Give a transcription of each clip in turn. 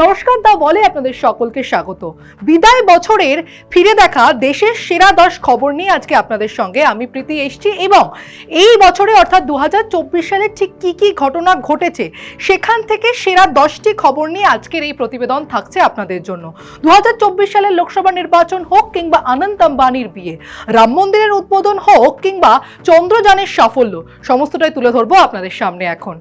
নমস্কার, দা বলে আপনাদের সকলকে স্বাগত। বিদায় বছরের ফিরে দেখা দেশের সেরা 10 খবর নিয়ে আজকে আপনাদের সঙ্গে আমি প্রীতি এসেছি এবং এই বছরে অর্থাৎ 2024 সালে ঠিক কি কি ঘটনা ঘটেছে সেখান থেকে সেরা 10টি খবর নিয়ে আজকের এই প্রতিবেদন থাকছে আপনাদের জন্য। 2024 সালের লোকসভা নির্বাচন হোক কিংবা অনন্ত আম্বানির বিয়ে, রাম মন্দিরের উদ্বোধন হোক কিংবা চন্দ্রযানের সাফল্য, সমস্তটাই তুলে ধরবো আপনাদের সামনে এখন।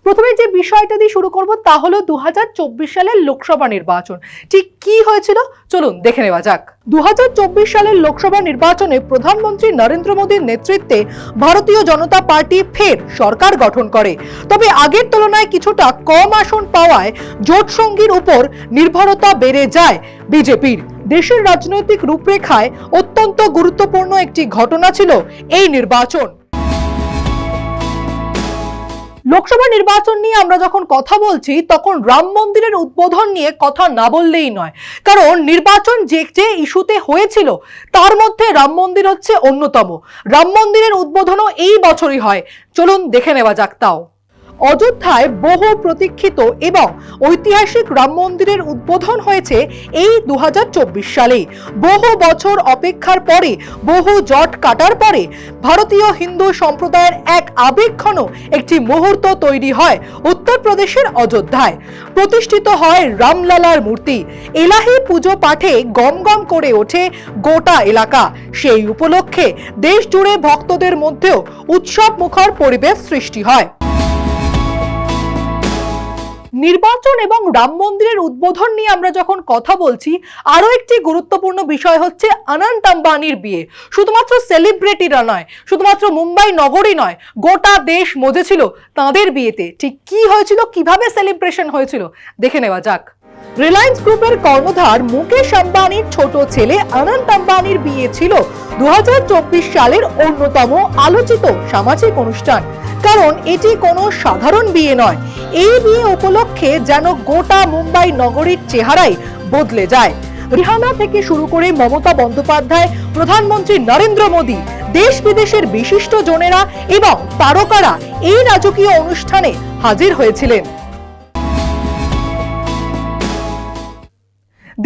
প্রথমে যে বিষয়টা দিয়ে শুরু করব তা হলো 2024 সালের লোকসভা নির্বাচন ঠিক কি হয়েছিল, চলুন দেখে নেওয়া যাক। 2024 সালের লোকসভা নির্বাচনে প্রধানমন্ত্রী নরেন্দ্র মোদীর নেতৃত্বে ভারতীয় জনতা পার্টি ফের সরকার গঠন করে, তবে আগের তুলনায় কিছুটা কম আসন পাওয়ায় জোট সঙ্গীর উপর নির্ভরতা বেড়ে যায় বিজেপির। দেশের রাজনৈতিক রূপরেখায় অত্যন্ত গুরুত্বপূর্ণ একটি ঘটনা ছিল এই নির্বাচন। লোকসভা নির্বাচন নিয়ে আমরা যখন কথা বলছি তখন রাম মন্দিরের উদ্বোধন নিয়ে কথা না বললেই নয়, কারণ নির্বাচন যে ইস্যুতে হয়েছিল তার মধ্যে রাম মন্দির হচ্ছে অন্যতম। রাম মন্দিরের উদ্বোধনও এই বছরই হয়, চলুন দেখে নেওয়া যাক। তাও অযোধ্যায় বহু প্রতীক্ষিত এবং ঐতিহাসিক রাম মন্দিরের উদ্বোধন হয়েছে এই 2024 সালে। বহু বছর অপেক্ষার পরে, বহু জট কাটার পরে ভারতীয় হিন্দু সম্প্রদায়ের এক আবেগঘন একটি মুহূর্ত তৈরি হয় উত্তরপ্রদেশের অযোধ্যায়। প্রতিষ্ঠিত হয় রামলালার মূর্তি। এলাহি পুজো পাঠে গমগম করে ওঠে গোটা এলাকা। সেই উপলক্ষে দেশ জুড়ে ভক্তদের মধ্যেও উৎসব মুখর পরিবেশ সৃষ্টি হয়। নির্বাচন এবং রাম মন্দিরের উদ্বোধন নিয়ে আমরা যখন কথা বলছি, আরো একটি গুরুত্বপূর্ণ বিষয় হচ্ছে অনন্ত আম্বানির বিয়ে। শুধুমাত্র সেলিব্রিটিরা নয়, শুধুমাত্র মুম্বাই নগরী নয়, গোটা দেশ মজেছিল তাঁদের বিয়েতে। ঠিক কি হয়েছিল, কিভাবে সেলিব্রেশন হয়েছিল দেখে নেওয়া যাক। রিলায়েন্স গ্রুপের কর্ণধার মুকেশ আম্বানির ছোট ছেলে অনন্ত আম্বানির বিয়ে ছিল 2024 সালের অন্যতম আলোচিত সামাজিক অনুষ্ঠান, কারণ এটি কোনো সাধারণ বিয়ে নয়। এই বিয়ে উপলক্ষে যেন গোটা মুম্বাই নগরীর চেহারাই বদলে যায়। রিহানা থেকে শুরু করে মমতা বন্দ্যোপাধ্যায়, প্রধানমন্ত্রী নরেন্দ্র মোদী, দেশ বিদেশের বিশিষ্ট জনেরা এবং তারকারা এই রাজকীয় অনুষ্ঠানে হাজির হয়েছিলেন।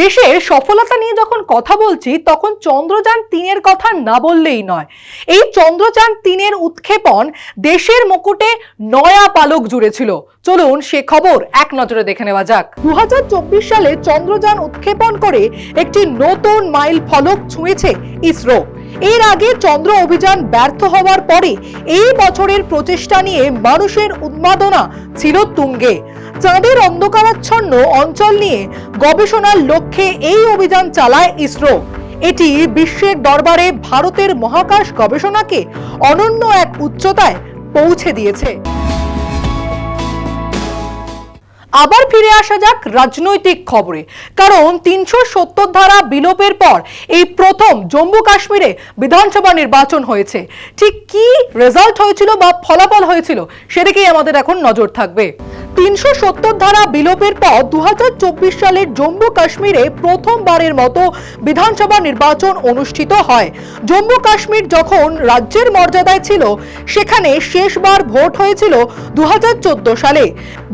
দেশের সফলতা নিয়ে যখন কথা বলছি তখন চন্দ্রযান 3-এর কথা না বললেই নয়। এই চন্দ্রযান 3-এর উৎক্ষেপণ দেশের মুকুটে নয়া পালক জুড়েছিল। চলুন সে খবর এক নজরে দেখে নেওয়া যাক। 2024 সালে চন্দ্রযান উৎক্ষেপণ করে একটি নতুন মাইল ফলক ছুঁয়েছে ইসরো। এর আগে চন্দ্র অভিযান ব্যর্থ হওয়ার পরে এই বছরের প্রচেষ্টা নিয়ে মানুষের উন্মাদনা ছিল তুঙ্গে। চাঁদের অন্ধকারাচ্ছন্ন অঞ্চল নিয়ে গবেষণার লক্ষ্যে এই অভিযান চালায় ইসরো। এটি বিশ্বের দরবারে ভারতের মহাকাশ গবেষণাকে অনন্য এক উচ্চতায় পৌঁছে দিয়েছে। আবার ফিরে আসা যাক রাজনৈতিক খবরে, কারণ 370 ধারা বিলোপের পর এই প্রথম জম্মু কাশ্মীরে বিধানসভা নির্বাচন হয়েছে। ঠিক কি রেজাল্ট হয়েছিল বা ফলাফল হয়েছিল সেদিকেই আমাদের এখন নজর থাকবে। 370 ধারা বিলোপের পর 2024 সালের জম্মু কাশ্মীরে প্রথমবারের মতো বিধানসভা নির্বাচন অনুষ্ঠিত হয়। জম্মু কাশ্মীর যখন রাজ্যের মর্যাদায় ছিল সেখানে শেষবার ভোট হয়েছিল 2014 সালে।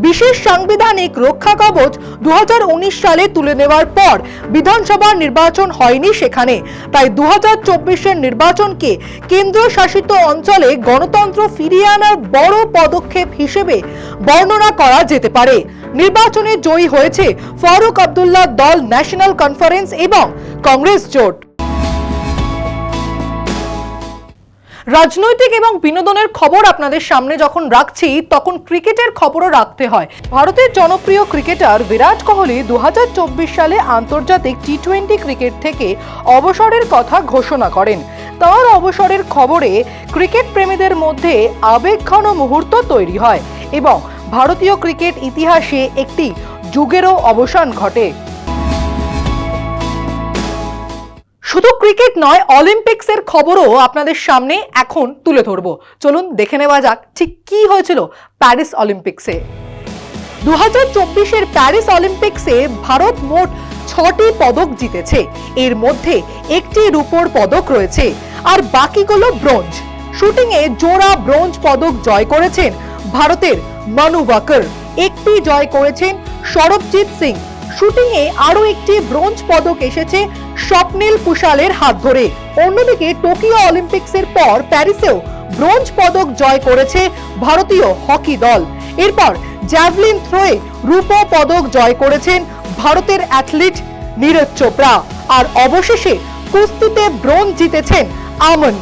বিশেষ সাংবিধানিক রক্ষা কবচ 2019 সালে তুলে নেওয়ার পর বিধানসভা নির্বাচন হয়নি সেখানে। তাই 2024-এর নির্বাচনকে কেন্দ্রীয় শাসিত অঞ্চলে গণতন্ত্র ফিরিয়ে আনার বড় পদক্ষেপ হিসেবে বর্ণনা করা যেতে পারে। নির্বাচনে জয়ী হয়েছে ফারুক আব্দুল্লাহ দল, ন্যাশনাল কনফারেন্স এবং কংগ্রেস জোট। রাজনৈতিক এবং বিনোদনের খবর আপনাদের সামনে যখন রাখছি তখন ক্রিকেটের খবরও রাখতে হয়। ভারতের জনপ্রিয় ক্রিকেটার বিরাট কোহলি 2024 সালে আন্তর্জাতিক টি20 ক্রিকেট থেকে অবসরের কথা ঘোষণা করেন। তার অবসরের খবরে ক্রিকেট প্রেমীদের মধ্যে আবেগঘন মুহূর্ত তৈরি হয় এবং ভারতীয় ক্রিকেট ইতিহাসে একটি যুগেরও অবসান ঘটে। শুধু ক্রিকেট নয়, অলিম্পিক্সের খবরও আপনাদের সামনে এখন তুলে ধরবো। চলুন দেখে নেওয়া যাক ঠিক কি হয়েছিল প্যারিস অলিম্পিক্সে। 2024-এর প্যারিস অলিম্পিক্সে ভারত মোট 6টি পদক জিতেছে। এর মধ্যে একটি রূপোর পদক রয়েছে আর বাকিগুলো ব্রোঞ্জ। শুটিংয়ে জোড়া ব্রোঞ্জ পদক জয় করেছেন ভারতের মানু বাকর। একটি জয় করেছেন সৌরভজিৎ সিং। শুটিংয়ে আরো একটি ব্রোঞ্জ পদক এসেছে স্বপ্নিল কুশালের হাত ধরে। অন্যদিকে টোকিও অলিম্পিক্সের পর প্যারিসেও ব্রোঞ্জ পদক জয় করেছে ভারতীয় হকি দল। এরপর জ্যাভলিন থ্রোয়ে রূপো পদক জয় করেছেন ভারতের অ্যাথলিট নীরজ চোপড়া। আর অবশেষে কুস্তিতে ব্রোঞ্জ জিতেছেন আমন।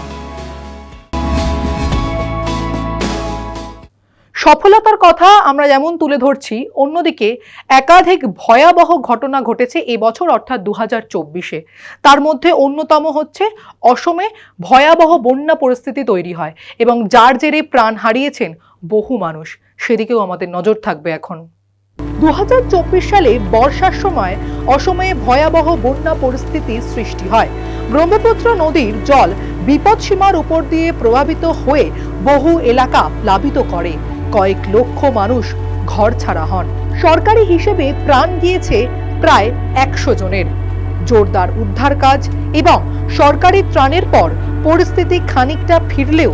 সফলতার কথা আমরা যেমন তুলে ধরছি, অন্যদিকে একাধিক ভয়াবহ ঘটনা ঘটেছে এবছর অর্থাৎ 2024-এ। তার মধ্যে অন্যতম হচ্ছে অসমে ভয়াবহ বন্যা পরিস্থিতি তৈরি হয় এবং যার জেরে প্রাণ হারিয়েছেন বহু মানুষ। সেদিকেও আমাদের নজর থাকবে এখন। 2024 সালে বর্ষার সময় অসমে ভয়াবহ বন্যা পরিস্থিতির সৃষ্টি হয়। ব্রহ্মপুত্র নদীর জল বিপদসীমার উপর দিয়ে প্রভাবিত হয়ে বহু এলাকা প্লাবিত করে। কয়েক লক্ষ মানুষ ঘরছাড়া হন। সরকারি হিসেবে প্রাণ গিয়েছে প্রায় 100 জনের। জোরদার উদ্ধার কাজ এবং সরকারি ত্রাণের পর পরিস্থিতি খানিকটা ফিরলেও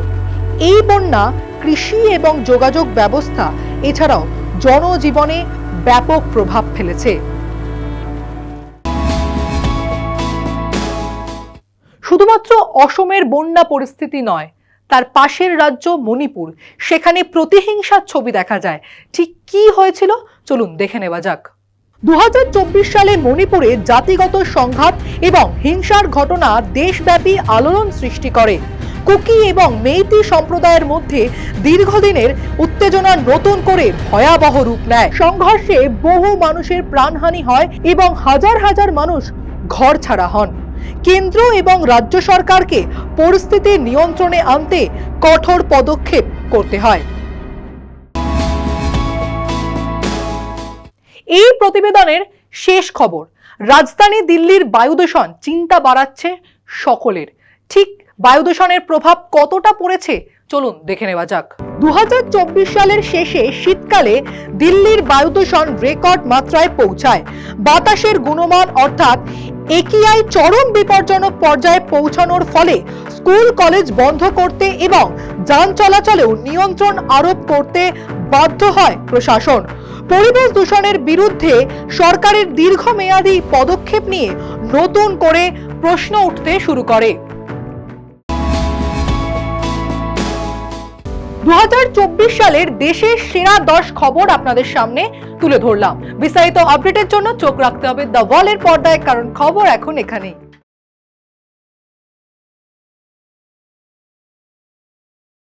এই বন্যা কৃষি এবং যোগাযোগ ব্যবস্থা এছাড়াও জনজীবনে ব্যাপক প্রভাব ফেলেছে। শুধুমাত্র অসমের বন্যা পরিস্থিতি নয়, তার পাশের রাজ্য মণিপুর, সেখানে প্রতিহিংসার ছবি দেখা যায়। ঠিক কি হয়েছিল চলুন দেখে নেওয়া যাক। 2024 সালে মণিপুরে জাতিগত সংঘাত এবং হিংসার ঘটনা দেশব্যাপী আলোড়ন সৃষ্টি করে। কুকি এবং মেইতি সম্প্রদায়ের মধ্যে দীর্ঘদিনের উত্তেজনা নতুন করে ভয়াবহ রূপ নেয়। সংঘর্ষে বহু মানুষের প্রাণহানি হয় এবং হাজার হাজার মানুষ ঘরছাড়া হন। কেন্দ্র এবং রাজ্য সরকারকে পরিস্থিতি নিয়ন্ত্রণে আনতে কঠোর পদক্ষেপ করতে হয়। এই প্রতিবেদনের শেষ খবর, রাজধানী দিল্লির বায়ু দূষণ চিন্তা বাড়াচ্ছে সকলের। ঠিক বায়ু দূষণের প্রভাব কতটা পড়েছে চলুন দেখে নেওয়া যাক। 2024 সালের শেষে শীতকালে দিল্লির বায়ু দূষণ রেকর্ড মাত্রায় পৌঁছায়। বাতাসের গুণমান অর্থাৎ AQI চরম বিপজ্জনক পর্যায়ে পৌঁছানোর ফলে স্কুল কলেজ বন্ধ করতে এবং যান চলাচলেও নিয়ন্ত্রণ আরোপ করতে বাধ্য হয় প্রশাসন। পরিবেশ দূষণের বিরুদ্ধে সরকারের দীর্ঘমেয়াদী পদক্ষেপ নিয়ে নতুন করে প্রশ্ন উঠতে শুরু করে। 2024 সালের দেশের সেরা 10 খবর আপনাদের সামনে তুলে ধরলাম। বিস্তারিত আপডেটের জন্য চোখ রাখতে হবে দ্য ওয়ালের পর্দায়, কারণ খবর এখন এখানেই।